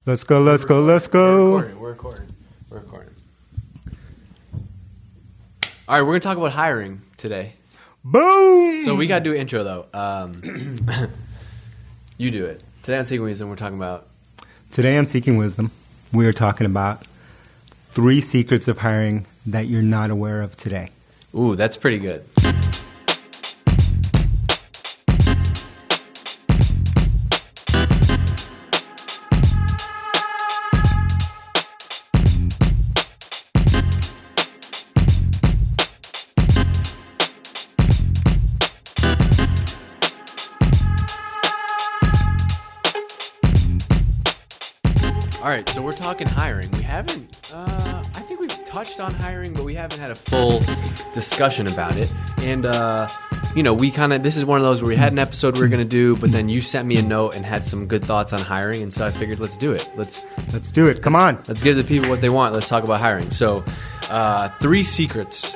Let's go, let's go, let's go. We're recording. All right, we're going to talk about hiring today. Boom! So we got to do an intro, though. You do it. Today on Seeking Wisdom, we're talking about... Today on Seeking Wisdom, we are talking about 3 secrets of hiring that you're not aware of today. Ooh, that's pretty good. All right, so we're talking hiring. We haven't, I think we've touched on hiring, but we haven't had a full discussion about it. And, this is one of those where we had an episode we were going to do, but then you sent me a note and had some good thoughts on hiring. And so I figured, let's do it. Let's do it. Come on. Let's give the people what they want. Let's talk about hiring. So 3 secrets.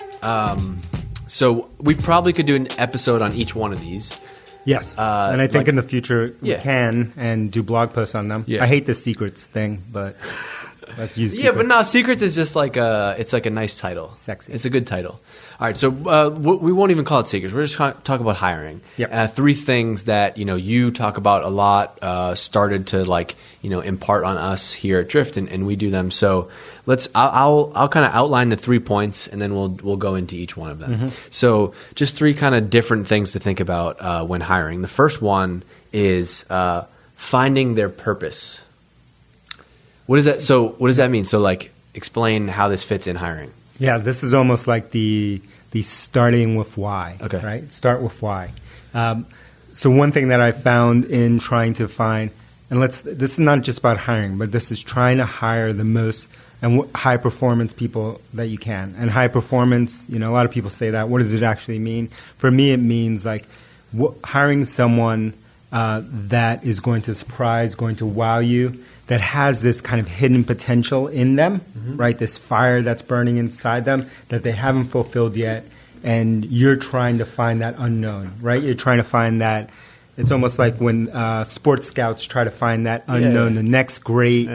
So we probably could do an episode on each one of these. Yes, and I think in the future we can and do blog posts on them. Yeah. I hate the secrets thing, but let's use secrets. Yeah, but no, secrets is just like it's like a nice title. Sexy. It's a good title. All right, so we won't even call it secrets. We're just going to talk about hiring. Yep. 3 things that you talk about a lot, started to impart on us here at Drift, and we do them. So I'll kind of outline the 3 points, and then we'll go into each one of them. Mm-hmm. So just 3 kind of different things to think about when hiring. The first one is finding their purpose. What does that mean? So explain how this fits in hiring. Yeah, this is almost like the starting with why. Okay. Right? Start with why. So one thing that I found in trying to find, and this is not just about hiring, but this is trying to hire the most and high performance people that you can. And high performance, a lot of people say that. What does it actually mean? For me, it means hiring someone that is going to surprise, going to wow you, that has this kind of hidden potential in them, mm-hmm. right? This fire that's burning inside them that they haven't fulfilled yet. And you're trying to find that unknown, right? You're trying to find that. It's almost like when sports scouts try to find that unknown, the next great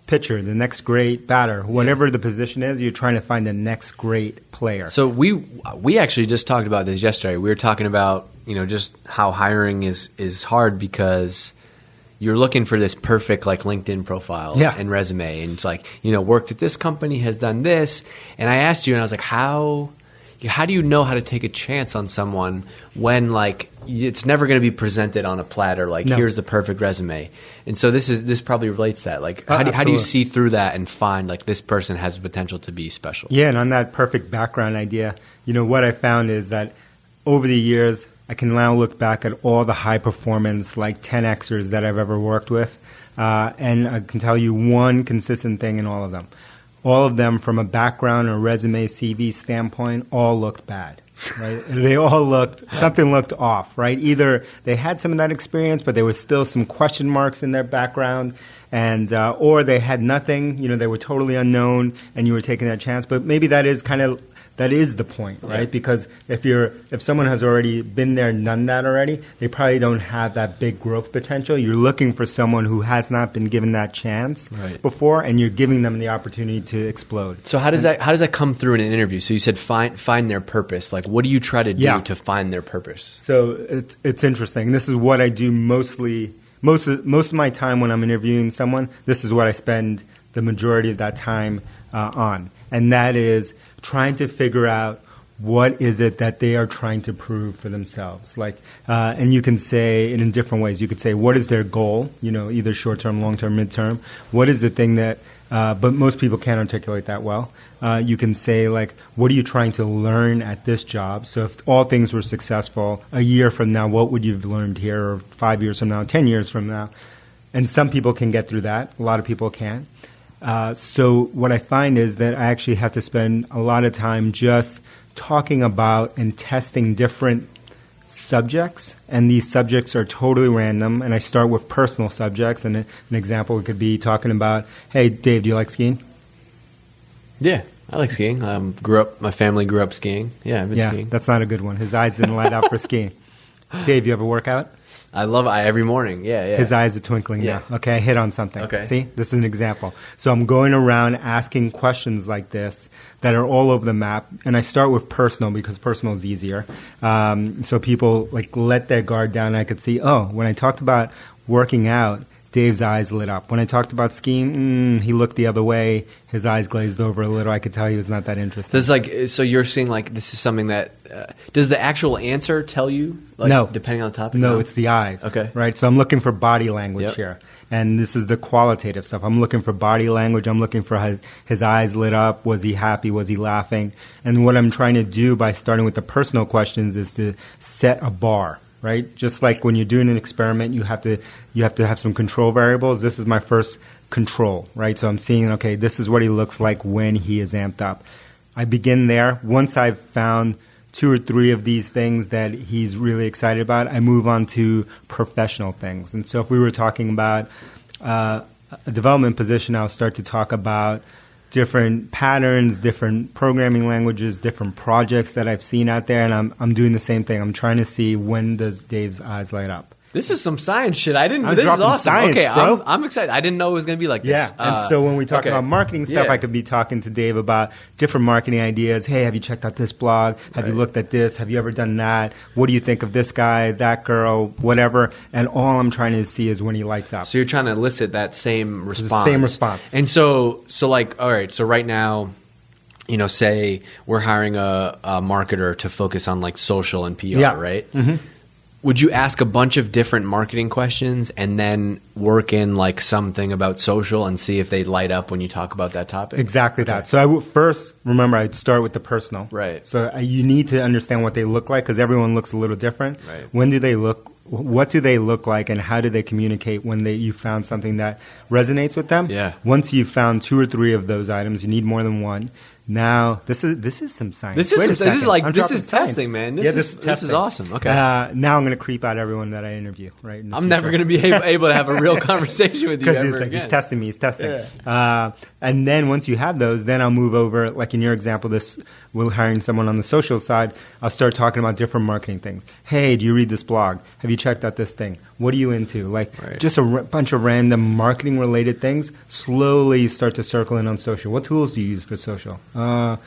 pitcher, the next great batter, whatever the position is, you're trying to find the next great player. So we actually just talked about this yesterday. We were talking about, just how hiring is hard because you're looking for this perfect LinkedIn profile and resume. And it's worked at this company, has done this. And I asked you, and I was like, how do you know how to take a chance on someone when it's never going to be presented on a platter here's the perfect resume? And so this probably relates to that. How do you see through that and find this person has the potential to be special? Yeah, and on that perfect background idea, what I found is that over the years, I can now look back at all the high performance 10Xers that I've ever worked with, and I can tell you one consistent thing in all of them. All of them, from a background or resume CV standpoint, all looked bad, right? They all something looked off, right? Either they had some of that experience, but there was still some question marks in their background, and or they had nothing, they were totally unknown, and you were taking that chance. But maybe that is the point, right? Yeah. Because if someone has already been there and done that already, they probably don't have that big growth potential. You're looking for someone who has not been given that chance before, and you're giving them the opportunity to explode. So how does that come through in an interview? So you said find their purpose. What do you try to do to find their purpose? So it's interesting. This is what I do mostly. Most of my time when I'm interviewing someone, this is what I spend the majority of that time on, and that is trying to figure out what is it that they are trying to prove for themselves. And you can say it in different ways. You could say, what is their goal? Either short-term, long-term, mid-term. What is the thing that, but most people can't articulate that well. You can say, what are you trying to learn at this job? So if all things were successful, a year from now, what would you have learned here? Or 5 years from now, 10 years from now? And some people can get through that. A lot of people can't. So what I find is that I actually have to spend a lot of time just talking about and testing different subjects, and these subjects are totally random, and I start with personal subjects, and an example could be talking about, hey, Dave, do you like skiing? Yeah, I like skiing. My family grew up skiing. Yeah, I've been skiing. That's not a good one. His eyes didn't light up for skiing. Dave, you ever work out? I love it every morning. Yeah. His eyes are twinkling now. Okay, I hit on something. Okay. See, this is an example. So I'm going around asking questions like this that are all over the map, and I start with personal because personal is easier. So people like let their guard down. And I could see, when I talked about working out, Dave's eyes lit up. When I talked about skiing, he looked the other way. His eyes glazed over a little. I could tell he was not that interested. So you're seeing like this is something that does the actual answer tell you? Like, no, depending on the topic. No, it's the eyes. Okay, right. So I'm looking for body language here, and this is the qualitative stuff. I'm looking for body language. I'm looking for his eyes lit up. Was he happy? Was he laughing? And what I'm trying to do by starting with the personal questions is to set a bar. Right, just like when you're doing an experiment, you have to have some control variables. This is my first control, right? So I'm seeing, okay, this is what he looks like when he is amped up. I begin there. Once I've found 2 or 3 of these things that he's really excited about, I move on to professional things. And so if we were talking about a development position, I'll start to talk about different patterns, different programming languages, different projects that I've seen out there, and I'm doing the same thing. I'm trying to see when does Dave's eyes light up. This is some science shit. This is awesome. Science, okay, bro. I'm excited. I didn't know it was going to be like this. Yeah, and so when we talk about marketing stuff, I could be talking to Dave about different marketing ideas. Hey, have you checked out this blog? Have you looked at this? Have you ever done that? What do you think of this guy, that girl, whatever? And all I'm trying to see is when he lights up. So you're trying to elicit that same response. The same response. And so like, all right, so right now, say we're hiring a marketer to focus on like social and PR, right? Mm-hmm. Would you ask a bunch of different marketing questions and then work in like something about social and see if they light up when you talk about that topic? Exactly that. So I would first, remember, I'd start with the personal. Right. So you need to understand what they look like because everyone looks a little different. Right. When do they look? What do they look like, and how do they communicate when you found something that resonates with them? Yeah. Once you've found 2 or 3 of those items, you need more than one. Now, this is some science. This is testing, man. This is awesome. Okay. Now I'm going to creep out everyone that I interview. Right. I'm never going to be able to have a real conversation with you ever again. He's testing me. He's testing. Yeah. And then once you have those, then I'll move over. Like in your example, we're hiring someone on the social side. I'll start talking about different marketing things. Hey, do you read this blog? Have you checked out this thing? What are you into? Like just a bunch of random marketing related things. Slowly start to circle in on social. What tools do you use for social? Well,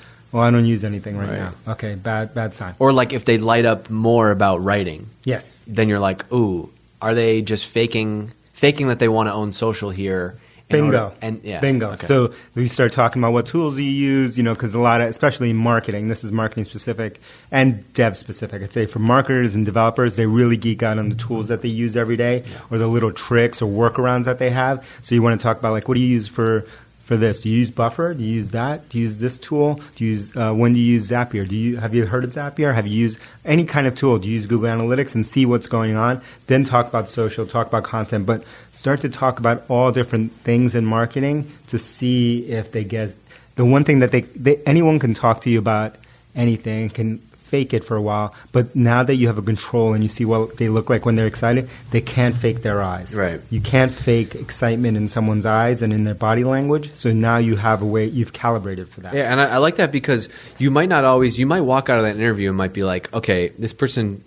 I don't use anything right now. Okay, bad sign. Or like if they light up more about writing. Yes. Then you're like, ooh, are they just faking that they want to own social here? Bingo. Bingo. Okay. So we start talking about what tools you use, because a lot of, especially marketing, this is marketing specific and dev specific. I'd say for marketers and developers, they really geek out on the tools that they use every day or the little tricks or workarounds that they have. So you want to talk about like, what do you use for this? Do you use Buffer? Do you use that? Do you use this tool? Do you use when do you use Zapier? Have you heard of Zapier? Have you used any kind of tool? Do you use Google Analytics and see what's going on? Then talk about social, talk about content, but start to talk about all different things in marketing to see if they get the one thing that anyone can talk to you about anything, can fake it for a while, but now that you have a control and you see what they look like when they're excited, they can't fake their eyes. Right. You can't fake excitement in someone's eyes and in their body language. So now you have a way, you've calibrated for that. Yeah, and I like that because you might walk out of that interview and might be like, okay, this person,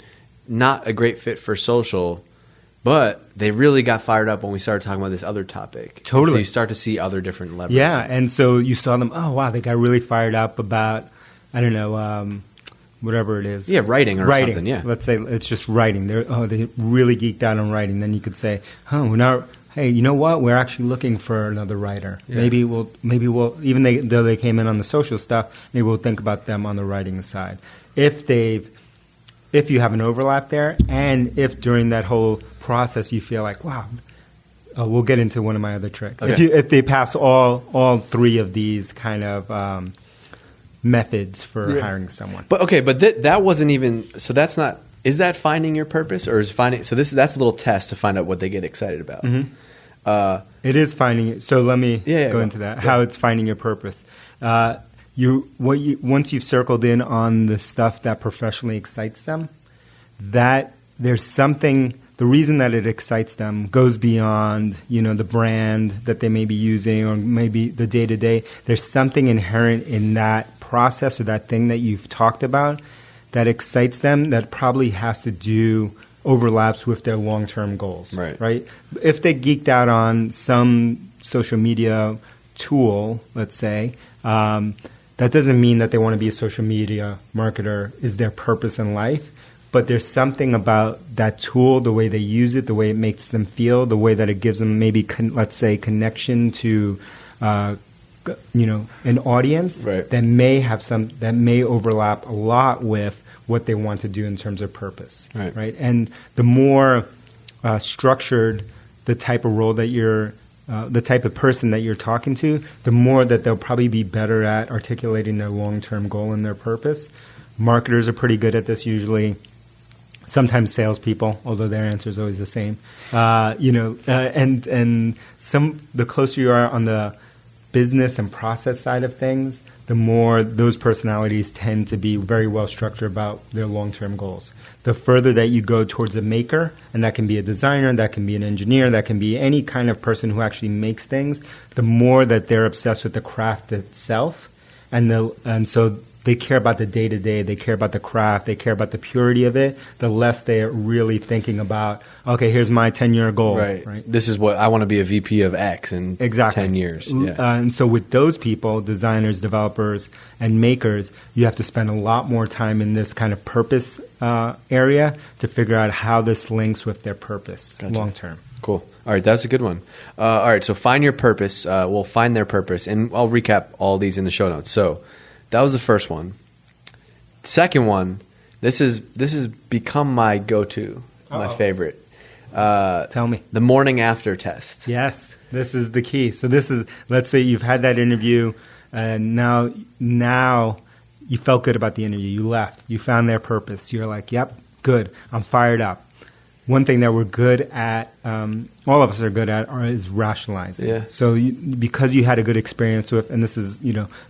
not a great fit for social, but they really got fired up when we started talking about this other topic. Totally. So you start to see other different levers. Yeah, and so you saw them, oh, wow, they got really fired up about, I don't know, whatever it is. Yeah, writing or something, yeah. Let's say it's just writing. They really geeked out on writing. Then you could say, hey, you know what? We're actually looking for another writer. Yeah. Maybe we'll even though they came in on the social stuff, maybe we'll think about them on the writing side. If you have an overlap there, and if during that whole process you feel like, wow, we'll get into one of my other tricks. Okay. If they pass all 3 of these kind of methods for hiring someone. But that wasn't even, so that's not, is that finding your purpose or is finding, so that's a little test to find out what they get excited about. Mm-hmm. It is finding it. So let me go into that, how it's finding your purpose. Once you've circled in on the stuff that professionally excites them, that there's something, the reason that it excites them goes beyond, the brand that they may be using or maybe the day-to-day. There's something inherent in that process or that thing that you've talked about that excites them that probably has to do overlaps with their long-term goals. Right. If they geeked out on some social media tool, let's say, that doesn't mean that they want to be a social media marketer is their purpose in life. But there's something about that tool, the way they use it, the way it makes them feel, the way that it gives them maybe, let's say, connection to, an audience that may overlap a lot with what they want to do in terms of purpose. Right. And the more structured the type of role that you're, the type of person that you're talking to, the more that they'll probably be better at articulating their long-term goal and their purpose. Marketers are pretty good at this usually. Sometimes salespeople, although their answer is always the same. And the closer you are on the business and process side of things, the more those personalities tend to be very well structured about their long-term goals. The further that you go towards a maker, and that can be a designer, that can be an engineer, that can be any kind of person who actually makes things, the more that they're obsessed with the craft itself, and so they care about the day-to-day, they care about the craft, they care about the purity of it, the less they're really thinking about, okay, here's my 10-year goal. Right. This is what I want to be a VP of X in 10 years. Yeah. And so with those people, designers, developers, and makers, you have to spend a lot more time in this kind of purpose area to figure out how this links with their purpose long-term. Cool. All right, that's a good one. All right, so find your purpose. We'll find their purpose, and I'll recap all these in the show notes. So that was the first one. Second one, this has become my go-to, my favorite. Tell me. The morning after test. Yes, this is the key. So this is, let's say you've had that interview, and now you felt good about the interview. You left. You found their purpose. You're like, yep, good. I'm fired up. One thing that we're good at, all of us are good at, is rationalizing. Yeah. So because you had a good experience with, and this is,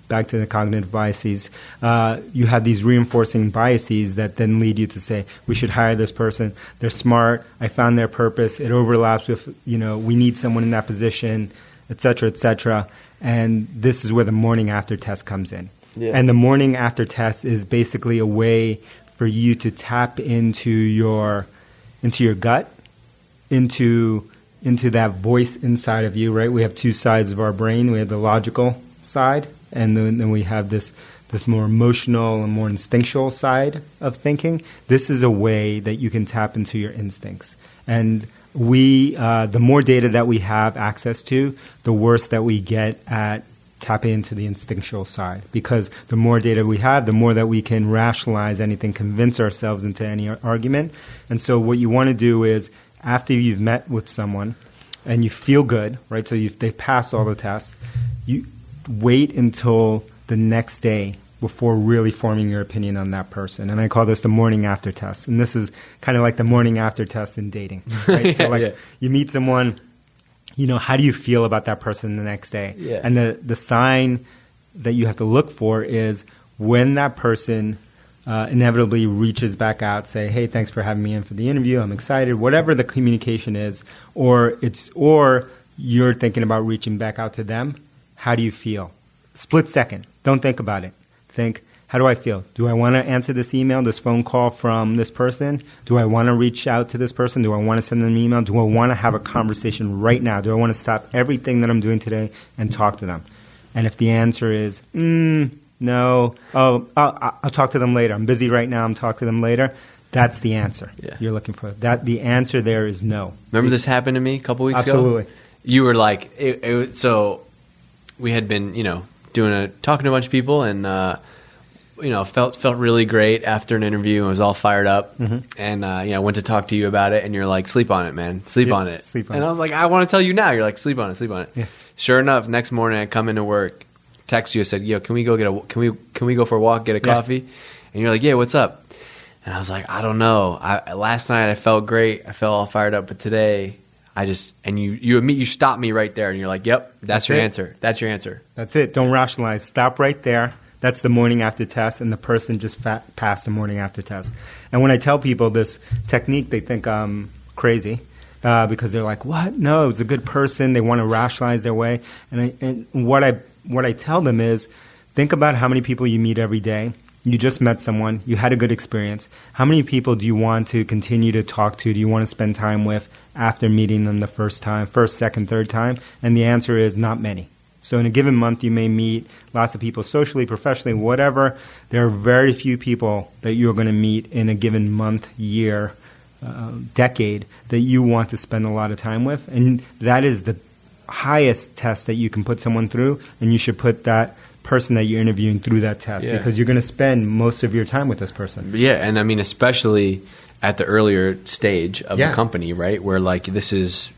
back to the cognitive biases, you have these reinforcing biases that then lead you to say, we should hire this person. They're smart. I found their purpose. It overlaps with, we need someone in that position, et cetera, et cetera. And this is where the morning after test comes in. Yeah. And the morning after test is basically a way for you to tap into your gut, into that voice inside of you, right? We have two sides of our brain. We have the logical side, and then we have this more emotional and more instinctual side of thinking. This is a way that you can tap into your instincts. And the more data that we have access to, the worse that we get at tapping into the instinctual side, because the more data we have, the more that we can rationalize anything, convince ourselves into any argument. And so what you want to do is, after you've met with someone and you feel good, right? So they've passed all the tests, you wait until the next day before really forming your opinion on that person. And I call this the morning after test. And this is kind of like the morning after test in dating, right? So you meet someone, how do you feel about that person the next day? Yeah. And the sign that you have to look for is when that person inevitably reaches back out, say, hey, thanks for having me in for the interview. I'm excited. Whatever the communication is, or you're thinking about reaching back out to them. How do you feel? Split second. Don't think about it. Think, how do I feel? Do I want to answer this email, this phone call from this person? Do I want to reach out to this person? Do I want to send them an email? Do I want to have a conversation right now? Do I want to stop everything that I'm doing today and talk to them? And if the answer is, no, I'll talk to them later. I'm busy right now. I'm talking to them later. That's the answer you're looking for. The answer there is no. Remember this happened to me a couple weeks ago? Absolutely. You were like, so we had been, talking to a bunch of people, and felt really great after an interview and was all fired up. Mm-hmm. And I went to talk to you about it, and you're like, sleep on it, man. Sleep on it. And I was like, I want to tell you now. You're like, sleep on it. Yeah. Sure enough, next morning I come into work, text you, I said, yo, can we go for a walk, get a coffee? And you're like, yeah, what's up? And I was like, I don't know. Last night I felt great. I felt all fired up, but today you stopped me right there, and you're like, yep, that's your answer. That's your answer. That's it. Don't rationalize. Stop right there. That's the morning after test, and the person just passed the morning after test. And when I tell people this technique, they think I'm crazy because they're like, what? No, it's a good person. They want to rationalize their way. And what I tell them is, think about how many people you meet every day. You just met someone. You had a good experience. How many people do you want to continue to talk to? Do you want to spend time with after meeting them the first time, first, second, third time? And the answer is not many. So in a given month, you may meet lots of people socially, professionally, whatever. There are very few people that you're going to meet in a given month, year, decade that you want to spend a lot of time with. And that is the highest test that you can put someone through. And you should put that person that you're interviewing through that test because you're going to spend most of your time with this person. Yeah, and I mean, especially at the earlier stage of the company, right? Where like this is,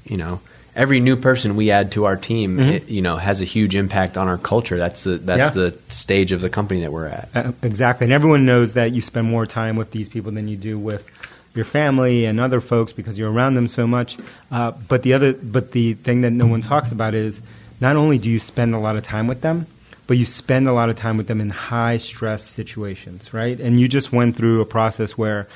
every new person we add to our team, it, has a huge impact on our culture. That's the stage of the company that we're at. Exactly. And everyone knows that you spend more time with these people than you do with your family and other folks because you're around them so much. But the thing that no one talks about is not only do you spend a lot of time with them, but you spend a lot of time with them in high-stress situations, right? And you just went through a process where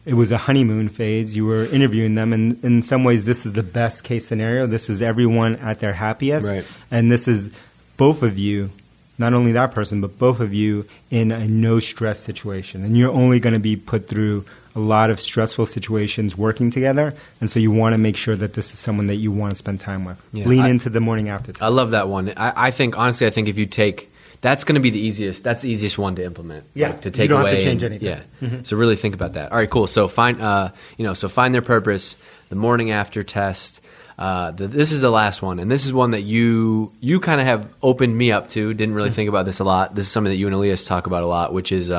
it was a honeymoon phase. You were interviewing them, and in some ways, this is the best-case scenario. This is everyone at their happiest. Right. And this is both of you, not only that person, but both of you in a no-stress situation. And you're only going to be put through a lot of stressful situations working together, and so you want to make sure that this is someone that you want to spend time with. Yeah, Lean into the morning after test. I love that one. I think if you take that's going to be the easiest. That's the easiest one to implement. Yeah, to take you don't away have to change anything. Yeah, so really think about that. All right, cool. So find their purpose. The morning after test. This is the last one, and this is one that you kind of have opened me up to. Didn't really think about this a lot. This is something that you and Elias talk about a lot, which is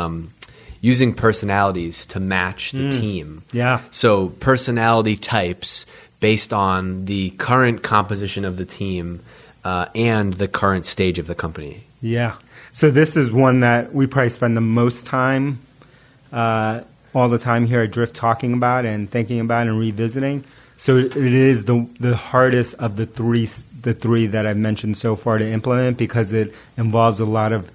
using personalities to match the team. Yeah. So personality types based on the current composition of the team and the current stage of the company. Yeah. So this is one that we probably spend the most time all the time here at Drift talking about and thinking about and revisiting. So it is the hardest of the three that I've mentioned so far to implement because it involves a lot of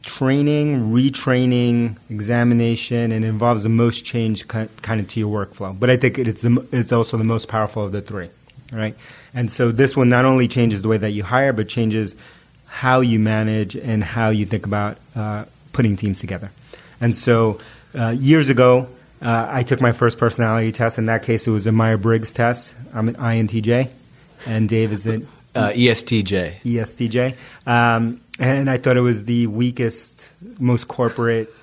training, retraining, examination, and involves the most change kind of to your workflow. But I think it's also the most powerful of the three, right? And so this one not only changes the way that you hire, but changes how you manage and how you think about putting teams together. And so years ago, I took my first personality test. In that case, it was a Myers-Briggs test. I'm an INTJ, and Dave is an ESTJ. ESTJ. And I thought it was the weakest, most corporate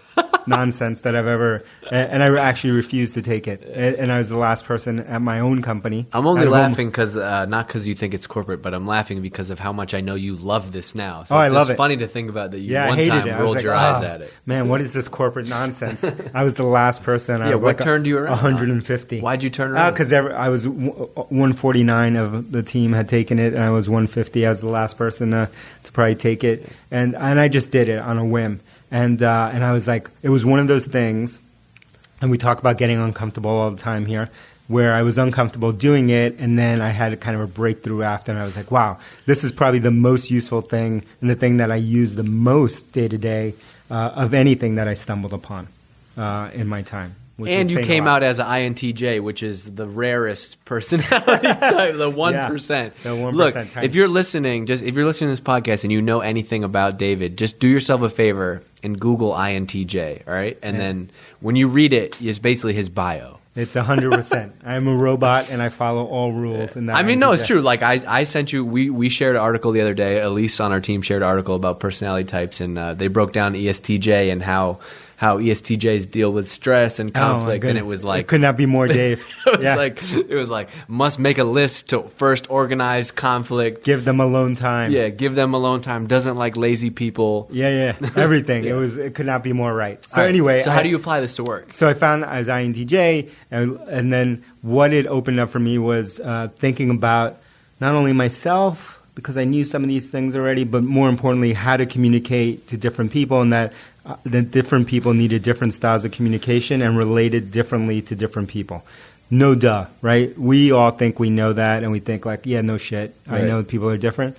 nonsense that I've ever – and I actually refused to take it. And I was the last person at my own company. I'm only laughing because not because you think it's corporate, but I'm laughing because of how much I know you love this now. So it's just funny to think about that you one time rolled your eyes at it. Man, what is this corporate nonsense? I was the last person. Yeah, what turned you around? 150. Why'd you turn around? Because I was 149 of the team had taken it, and I was 150. I was the last person to probably take it. And I just did it on a whim. And I was like, it was one of those things, and we talk about getting uncomfortable all the time here, where I was uncomfortable doing it, and then I had kind of a breakthrough after, and I was like, wow, this is probably the most useful thing and the thing that I use the most day-to-day of anything that I stumbled upon in my time. And you came out as an INTJ, which is the rarest personality type, the 1%. Yeah, the 1% Look, type. if you're listening to this podcast and you know anything about David, just do yourself a favor and Google INTJ, all right? And then when you read it, it's basically his bio. It's 100%. I'm a robot, and I follow all rules. In that no, it's true. Like I sent you, we shared an article the other day. Elise on our team shared an article about personality types, and they broke down ESTJ and how ESTJs deal with stress and conflict, and it was like it could not be more Dave. It was like must make a list to first organize conflict, give them alone time. Yeah, give them alone time. Doesn't like lazy people. Yeah, everything. Yeah. It could not be more right. So anyway, so how do you apply this to work? So I found I was INTJ, and then what it opened up for me was thinking about not only myself, because I knew some of these things already, but more importantly, how to communicate to different people, and that different people needed different styles of communication and related differently to different people. No duh, right? We all think we know that, and we think like, yeah, no shit. Right. I know people are different.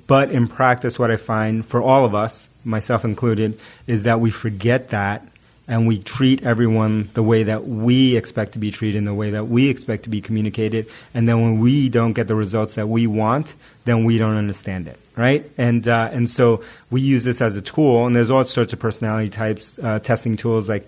But in practice, what I find for all of us, myself included, is that we forget that, and we treat everyone the way that we expect to be treated, in the way that we expect to be communicated. And then when we don't get the results that we want, then we don't understand it, right? And so we use this as a tool, and there's all sorts of personality types, testing tools like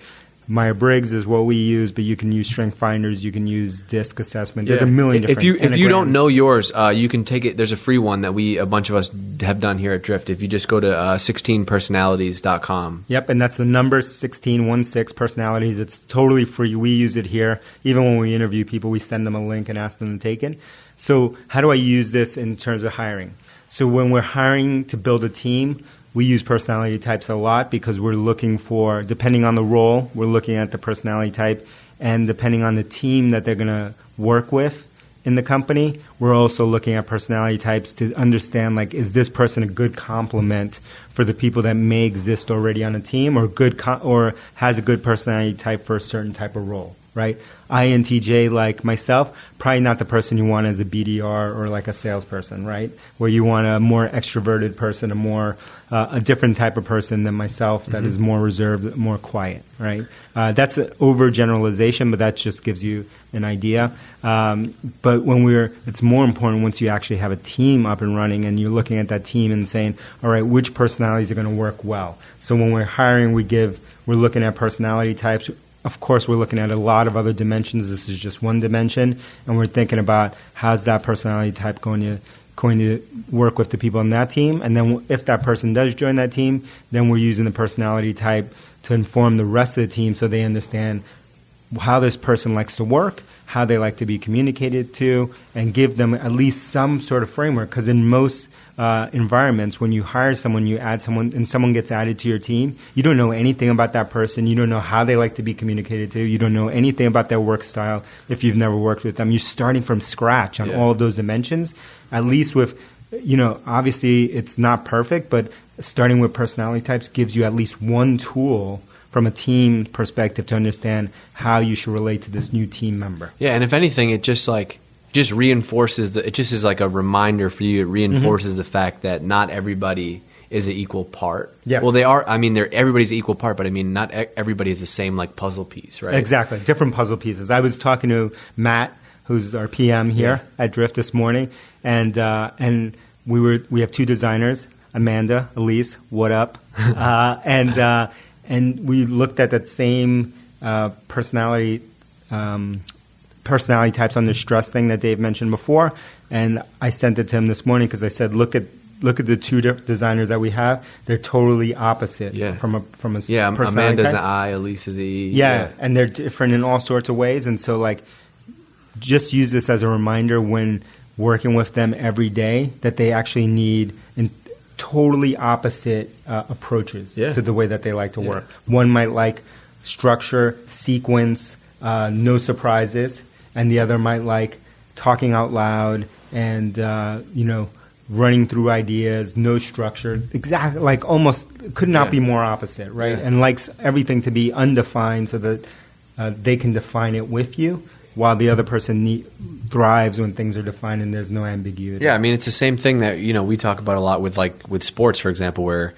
Myers-Briggs is what we use, but you can use strength finders, you can use DISC assessment. There's a million different If you don't know yours, you can take it. There's a free one that a bunch of us have done here at Drift. If you just go to 16personalities.com. Yep, and that's the number 1616 personalities. It's totally free. We use it here. Even when we interview people, we send them a link and ask them to take it. So how do I use this in terms of hiring? So when we're hiring to build a team, we use personality types a lot because we're looking for, depending on the role, we're looking at the personality type, and depending on the team that they're going to work with in the company, we're also looking at personality types to understand, like, is this person a good complement for the people that may exist already on a team, or or has a good personality type for a certain type of role, right? INTJ, like myself, probably not the person you want as a BDR or like a salesperson, right? Where you want a more extroverted person, a different type of person than myself that is more reserved, more quiet, right? That's an overgeneralization, but that just gives you an idea. But it's more important once you actually have a team up and running and you're looking at that team and saying, all right, which personalities are going to work well? So when we're hiring, we're looking at personality types. Of course, we're looking at a lot of other dimensions. This is just one dimension, and we're thinking about how's that personality type going to work with the people on that team. And then if that person does join that team, then we're using the personality type to inform the rest of the team so they understand how this person likes to work, how they like to be communicated to, and give them at least some sort of framework. Because in most environments, when you hire someone, you add someone, and someone gets added to your team, you don't know anything about that person. You don't know how they like to be communicated to. You don't know anything about their work style if you've never worked with them. You're starting from scratch on all of those dimensions, at least with, obviously it's not perfect, but starting with personality types gives you at least one tool from a team perspective to understand how you should relate to this new team member. Yeah, and if anything, it just reinforces it just is like a reminder for you. It reinforces the fact that not everybody is an equal part. Yes. Well, they are. I mean, everybody's an equal part, but I mean, not everybody is the same like puzzle piece, right? Exactly, different puzzle pieces. I was talking to Matt, who's our PM here at Drift this morning, and we have two designers, Amanda, Elise, what up, and we looked at that same personality types on the stress thing that Dave mentioned before, and I sent it to him this morning because I said, look at the two designers that we have. They're totally opposite from a personality Amanda's type. an I, Elise is an E. Yeah, and they're different in all sorts of ways, and so just use this as a reminder when working with them every day that they actually need totally opposite approaches to the way that they like to work. One might like structure, sequence, no surprises, and the other might like talking out loud and running through ideas, no structure. Exactly, like almost could not be more opposite, right? And likes everything to be undefined so that they can define it with you, while the other person thrives when things are defined and there's no ambiguity. Yeah, I mean, it's the same thing that we talk about a lot with sports, for example, where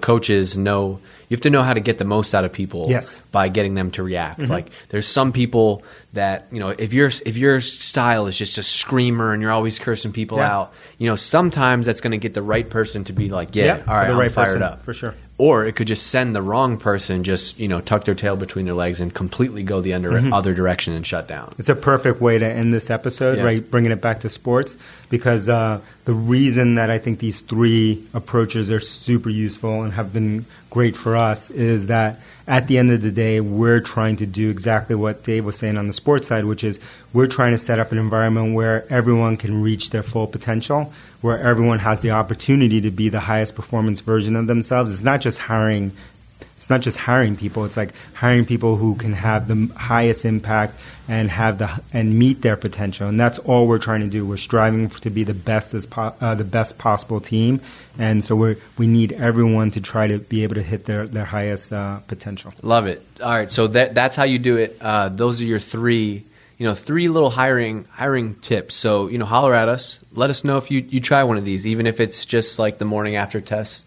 coaches know you have to know how to get the most out of people by getting them to react. Like there's some people that if your style is just a screamer and you're always cursing people out, sometimes that's going to get the right person to be like, all right, I'm fired up for sure. Or it could just send the wrong person, just tuck their tail between their legs and completely go the other direction and shut down. It's a perfect way to end this episode, right? Bringing it back to sports, because the reason that I think these three approaches are super useful and have been great for us is that at the end of the day, we're trying to do exactly what Dave was saying on the sports side, which is we're trying to set up an environment where everyone can reach their full potential, where everyone has the opportunity to be the highest performance version of themselves. It's not just hiring people. It's like hiring people who can have the highest impact and meet their potential. And that's all we're trying to do. We're striving to be the best possible team. And so we need everyone to try to be able to hit their highest potential. Love it. All right. So that's how you do it. Those are your three little hiring tips. So, holler at us. Let us know if you try one of these, even if it's just like the morning after test.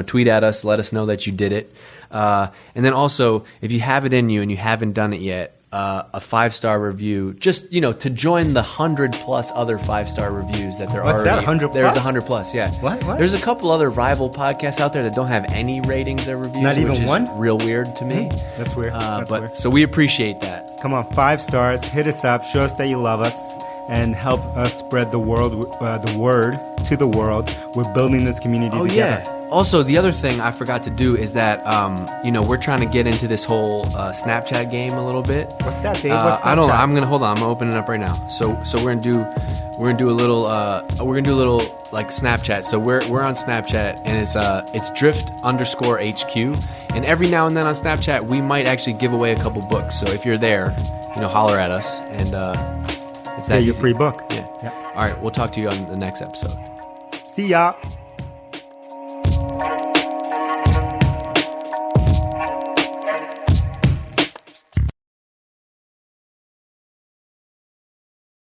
tweet at us, let us know that you did it. And then also, if you have it in you and you haven't done it yet, a 5-star review, just to join the 100+ other 5-star reviews that there are. What's that? 100+? There's 100+. Yeah. What? There's a couple other rival podcasts out there that don't have any ratings or reviews. Not even which is one? Real weird to me. That's weird. Weird. So we appreciate that. Come on, 5 stars. Hit us up. Show us that you love us, and help us spread the word to the world. We're building this community together. Yeah. Also, the other thing I forgot to do is that, we're trying to get into this whole Snapchat game a little bit. What's that, Dave? What's Snapchat? I don't know. I'm gonna open it up right now. So we're gonna do a little like Snapchat. So we're on Snapchat, and it's drift_HQ. And every now and then on Snapchat, we might actually give away a couple books. So if you're there, holler at us, and it's that your free book. Yeah. All right. We'll talk to you on the next episode. See ya.